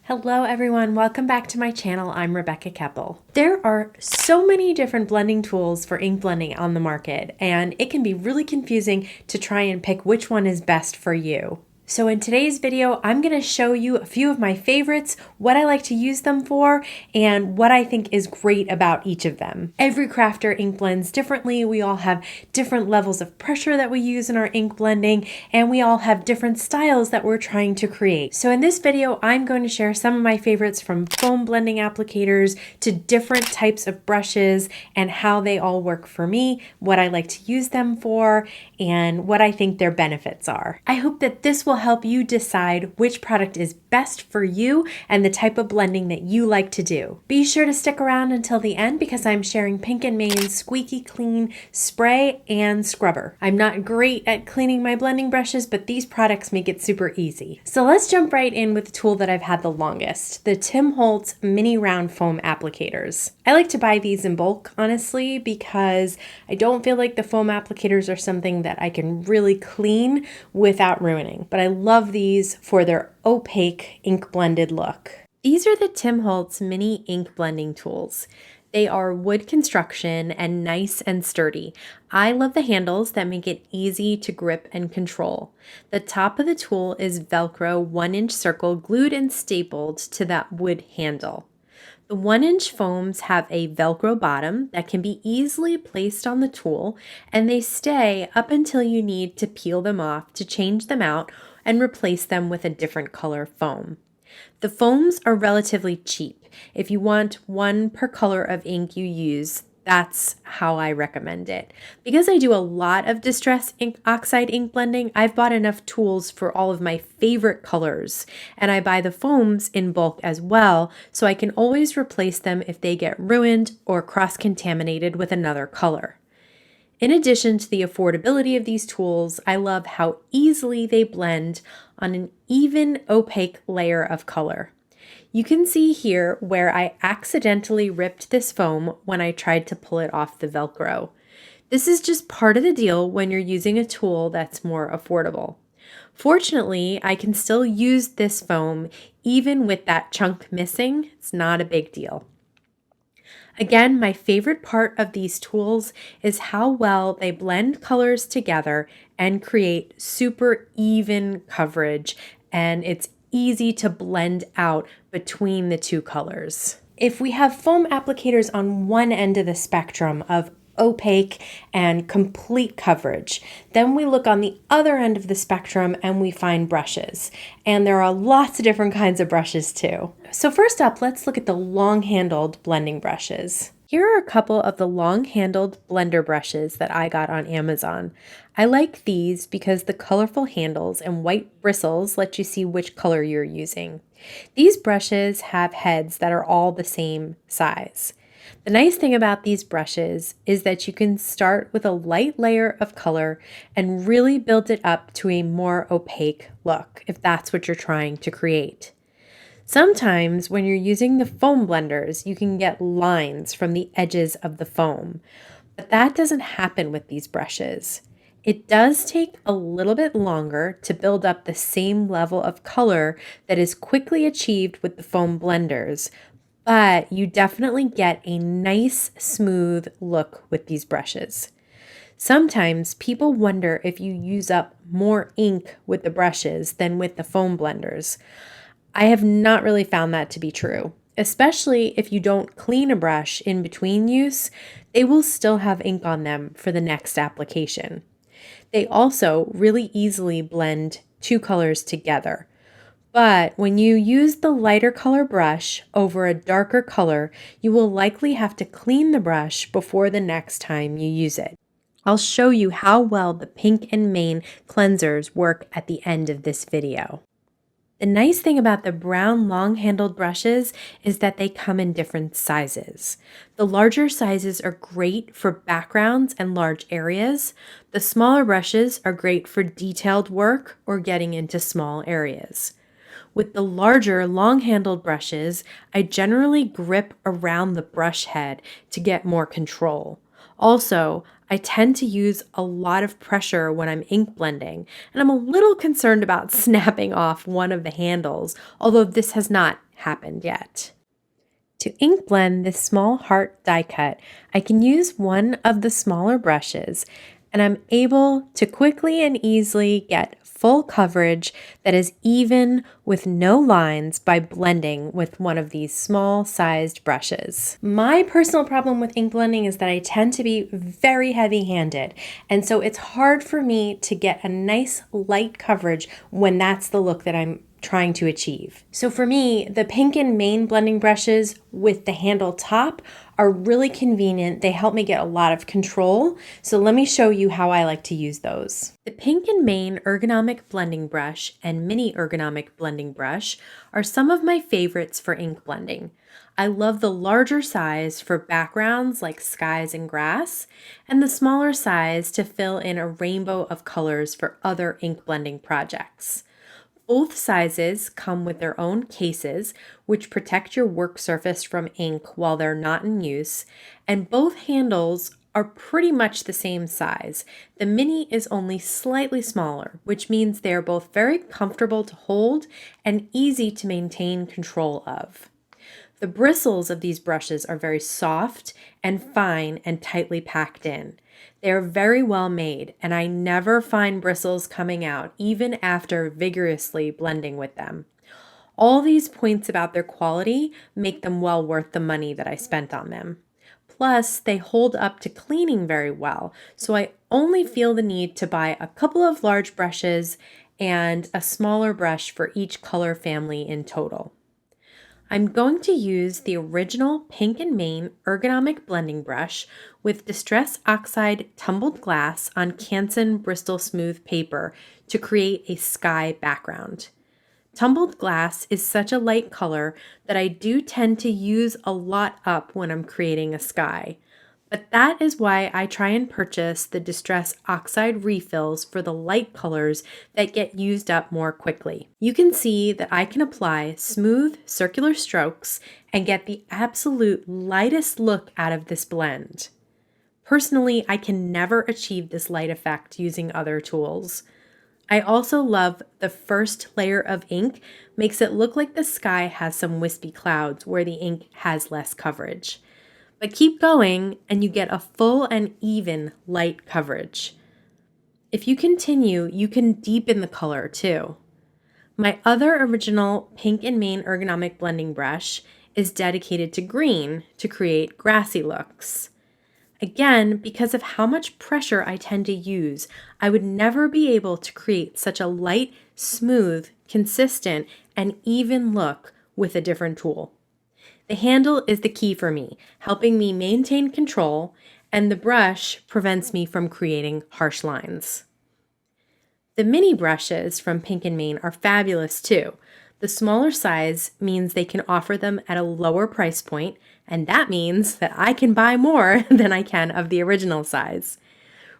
Hello everyone, welcome back to my channel. I'm Rebecca Keppel. There are so many different blending tools for ink blending on the market, and it can be really confusing to try and pick which one is best for you. So in today's video, I'm going to show you a few of my favorites, what I like to use them for, and what I think is great about each of them. Every crafter ink blends differently. We all have different levels of pressure that we use in our ink blending, and we all have different styles that we're trying to create. So in this video, I'm going to share some of my favorites from foam blending applicators to different types of brushes and how they all work for me, what I like to use them for, and what I think their benefits are. I hope that this will help you decide which product is best for you and the type of blending that you like to do. Be sure to stick around until the end because I'm sharing Pink & Main's Squeaky Clean Spray and Scrubber. I'm not great at cleaning my blending brushes, but these products make it super easy. So let's jump right in with the tool that I've had the longest, the Holtz mini round foam applicators. I like to buy these in bulk, honestly, because I don't feel like the foam applicators are something that I can really clean without ruining, but I love these for their opaque ink blended look. These are the Holtz mini ink blending tools. They are wood construction and nice and sturdy. I love the handles that make it easy to grip and control. The top of the tool is Velcro 1-inch circle glued and stapled to that wood handle. The 1-inch foams have a Velcro bottom that can be easily placed on the tool, and they stay up until you need to peel them off to change them out and replace them with a different color foam. The foams are relatively cheap. If you want one per color of ink you use, that's how I recommend it. Because I do a lot of distress oxide ink blending, I've bought enough tools for all of my favorite colors, and I buy the foams in bulk as well, so I can always replace them if they get ruined or cross-contaminated with another color. In addition to the affordability of these tools, I love how easily they blend on an even opaque layer of color. You can see here where I accidentally ripped this foam when I tried to pull it off the Velcro. This is just part of the deal when you're using a tool that's more affordable. Fortunately, I can still use this foam even with that chunk missing. It's not a big deal. Again, my favorite part of these tools is how well they blend colors together and create super even coverage, and it's easy to blend out between the two colors. If we have foam applicators on one end of the spectrum of opaque and complete coverage, then we look on the other end of the spectrum and we find brushes. And there are lots of different kinds of brushes too. So first up, let's look at the long-handled blending brushes. Here are a couple of the long-handled blender brushes that I got on Amazon. I like these because the colorful handles and white bristles let you see which color you're using. These brushes have heads that are all the same size. The nice thing about these brushes is that you can start with a light layer of color and really build it up to a more opaque look if that's what you're trying to create. Sometimes when you're using the foam blenders, you can get lines from the edges of the foam, but that doesn't happen with these brushes. It does take a little bit longer to build up the same level of color that is quickly achieved with the foam blenders, but you definitely get a nice, smooth look with these brushes. Sometimes people wonder if you use up more ink with the brushes than with the foam blenders. I have not really found that to be true. Especially if you don't clean a brush in between use, they will still have ink on them for the next application. They also really easily blend two colors together. But when you use the lighter color brush over a darker color, you will likely have to clean the brush before the next time you use it. I'll show you how well the Pink & Main cleansers work at the end of this video. The nice thing about the brown long-handled brushes is that they come in different sizes. The larger sizes are great for backgrounds and large areas. The smaller brushes are great for detailed work or getting into small areas. With the larger long-handled brushes, I generally grip around the brush head to get more control. Also, I tend to use a lot of pressure when I'm ink blending, and I'm a little concerned about snapping off one of the handles, although this has not happened yet. To ink blend this small heart die cut, I can use one of the smaller brushes, and I'm able to quickly and easily get full coverage that is even with no lines by blending with one of these small sized brushes. My personal problem with ink blending is that I tend to be very heavy-handed, and so it's hard for me to get a nice light coverage when that's the look that I'm trying to achieve. So for me, the Pink and Main blending brushes with the handle top are really convenient. They help me get a lot of control. So let me show you how I like to use those. The Pink and Main ergonomic blending brush and mini ergonomic blending brush are some of my favorites for ink blending. I love the larger size for backgrounds like skies and grass, and the smaller size to fill in a rainbow of colors for other ink blending projects. Both sizes come with their own cases, which protect your work surface from ink while they're not in use, and both handles are pretty much the same size. The mini is only slightly smaller, which means they are both very comfortable to hold and easy to maintain control of. The bristles of these brushes are very soft and fine and tightly packed in. They are very well made, and I never find bristles coming out, even after vigorously blending with them. All these points about their quality make them well worth the money that I spent on them. Plus, they hold up to cleaning very well, so I only feel the need to buy a couple of large brushes and a smaller brush for each color family in total. I'm going to use the original Pink and Main ergonomic blending brush with Distress Oxide tumbled glass on Canson Bristol Smooth paper to create a sky background. Tumbled glass is such a light color that I do tend to use a lot up when I'm creating a sky. But that is why I try and purchase the Distress Oxide refills for the light colors that get used up more quickly. You can see that I can apply smooth circular strokes and get the absolute lightest look out of this blend. Personally, I can never achieve this light effect using other tools. I also love the first layer of ink makes it look like the sky has some wispy clouds where the ink has less coverage. But keep going and you get a full and even light coverage. If you continue, you can deepen the color too. My other original Pink and Main ergonomic blending brush is dedicated to green to create grassy looks. Again, because of how much pressure I tend to use, I would never be able to create such a light, smooth, consistent, and even look with a different tool. The handle is the key for me, helping me maintain control, and the brush prevents me from creating harsh lines. The mini brushes from Pink and Main are fabulous too. The smaller size means they can offer them at a lower price point, and that means that I can buy more than I can of the original size.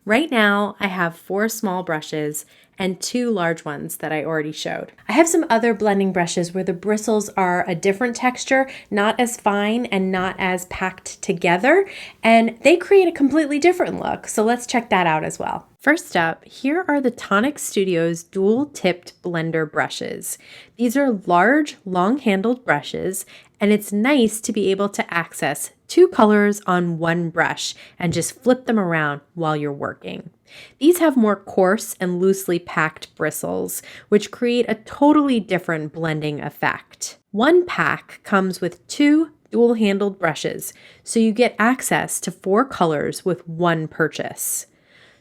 Right now, I have 4 small brushes and 2 large ones that I already showed. I have some other blending brushes where the bristles are a different texture, not as fine and not as packed together, and they create a completely different look. So let's check that out as well. First up, here are the Tonic Studios dual-tipped blender brushes. These are large, long-handled brushes, and it's nice to be able to access 2 colors on one brush and just flip them around while you're working. These have more coarse and loosely packed bristles, which create a totally different blending effect. One pack comes with 2 dual-handled brushes, so you get access to 4 colors with one purchase.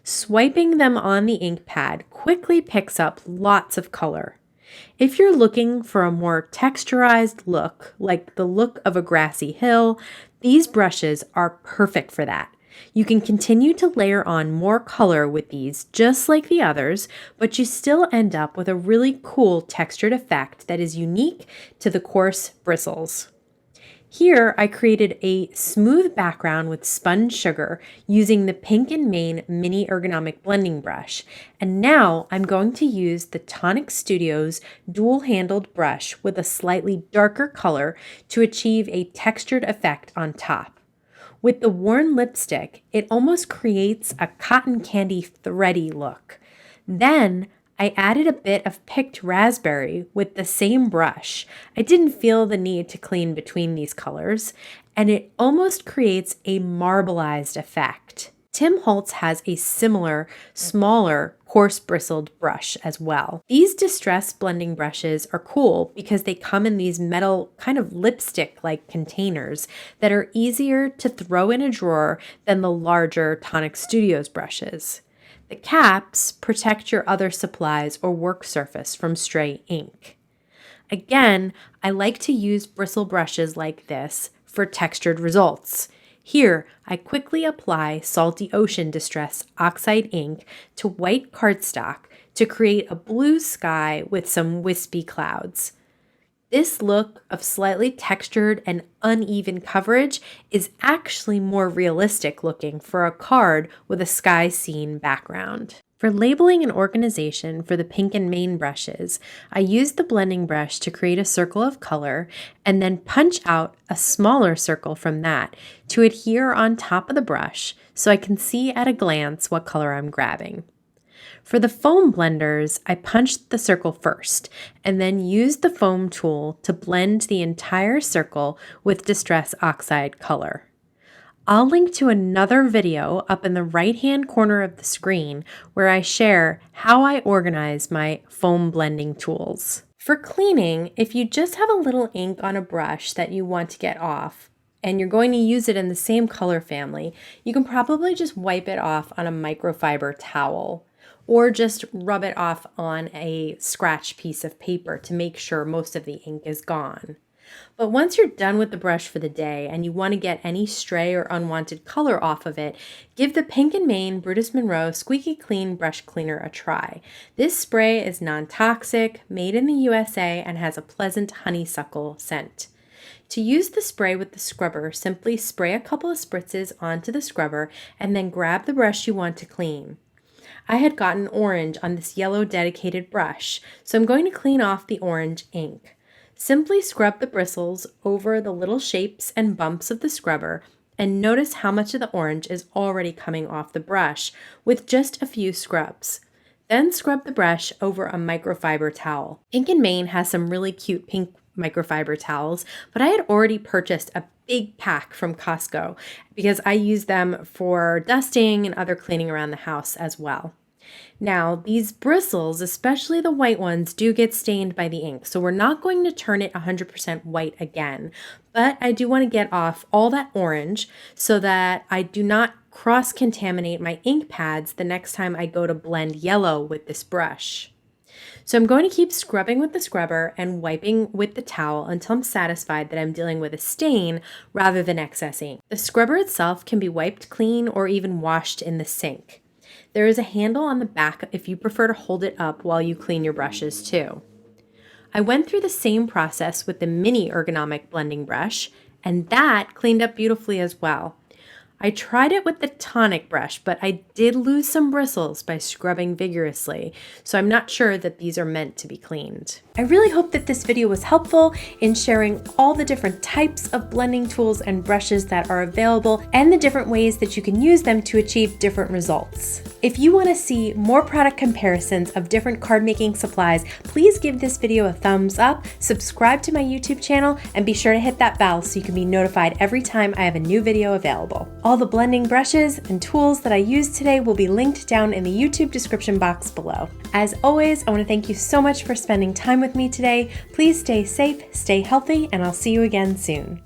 Swiping them on the ink pad quickly picks up lots of color. If you're looking for a more texturized look, like the look of a grassy hill, these brushes are perfect for that. You can continue to layer on more color with these just like the others, but you still end up with a really cool textured effect that is unique to the coarse bristles. Here, I created a smooth background with spun sugar using the Pink and Main mini ergonomic blending brush. And now I'm going to use the Tonic Studios dual-handled brush with a slightly darker color to achieve a textured effect on top. With the worn lipstick, it almost creates a cotton candy thready look. Then I added a bit of picked raspberry with the same brush. I didn't feel the need to clean between these colors, and it almost creates a marbleized effect. Tim Holtz has a similar, smaller, coarse bristled brush as well. These distress blending brushes are cool because they come in these metal kind of lipstick-like containers that are easier to throw in a drawer than the larger Tonic Studios brushes. The caps protect your other supplies or work surface from stray ink. Again, I like to use bristle brushes like this for textured results. Here, I quickly apply Salty Ocean Distress Oxide ink to white cardstock to create a blue sky with some wispy clouds. This look of slightly textured and uneven coverage is actually more realistic looking for a card with a sky scene background. For labeling and organization for the pink and mane brushes, I used the blending brush to create a circle of color and then punch out a smaller circle from that to adhere on top of the brush so I can see at a glance what color I'm grabbing. For the foam blenders, I punched the circle first and then used the foam tool to blend the entire circle with Distress Oxide color. I'll link to another video up in the right-hand corner of the screen where I share how I organize my foam blending tools. For cleaning, if you just have a little ink on a brush that you want to get off, and you're going to use it in the same color family, you can probably just wipe it off on a microfiber towel, or just rub it off on a scratch piece of paper to make sure most of the ink is gone. But once you're done with the brush for the day and you want to get any stray or unwanted color off of it, give the Pink and Mane Brutus Monroe Squeaky Clean Brush Cleaner a try. This spray is non-toxic, made in the USA, and has a pleasant honeysuckle scent. To use the spray with the scrubber, simply spray a couple of spritzes onto the scrubber and then grab the brush you want to clean. I had gotten orange on this yellow dedicated brush, so I'm going to clean off the orange ink. Simply scrub the bristles over the little shapes and bumps of the scrubber and notice how much of the orange is already coming off the brush with just a few scrubs. Then scrub the brush over a microfiber towel. Pink and Mane has some really cute pink microfiber towels, but I had already purchased a big pack from Costco because I use them for dusting and other cleaning around the house as well. Now, these bristles, especially the white ones, do get stained by the ink, so we're not going to turn it 100% white again, but I do want to get off all that orange so that I do not cross-contaminate my ink pads the next time I go to blend yellow with this brush. So I'm going to keep scrubbing with the scrubber and wiping with the towel until I'm satisfied that I'm dealing with a stain rather than excess ink. The scrubber itself can be wiped clean or even washed in the sink. There is a handle on the back if you prefer to hold it up while you clean your brushes too. I went through the same process with the mini ergonomic blending brush, and that cleaned up beautifully as well. I tried it with the tonic brush, but I did lose some bristles by scrubbing vigorously, so I'm not sure that these are meant to be cleaned. I really hope that this video was helpful in sharing all the different types of blending tools and brushes that are available and the different ways that you can use them to achieve different results. If you want to see more product comparisons of different card making supplies, please give this video a thumbs up, subscribe to my YouTube channel, and be sure to hit that bell so you can be notified every time I have a new video available. All the blending brushes and tools that I used today will be linked down in the YouTube description box below. As always, I want to thank you so much for spending time with me today. Please stay safe, stay healthy, and I'll see you again soon.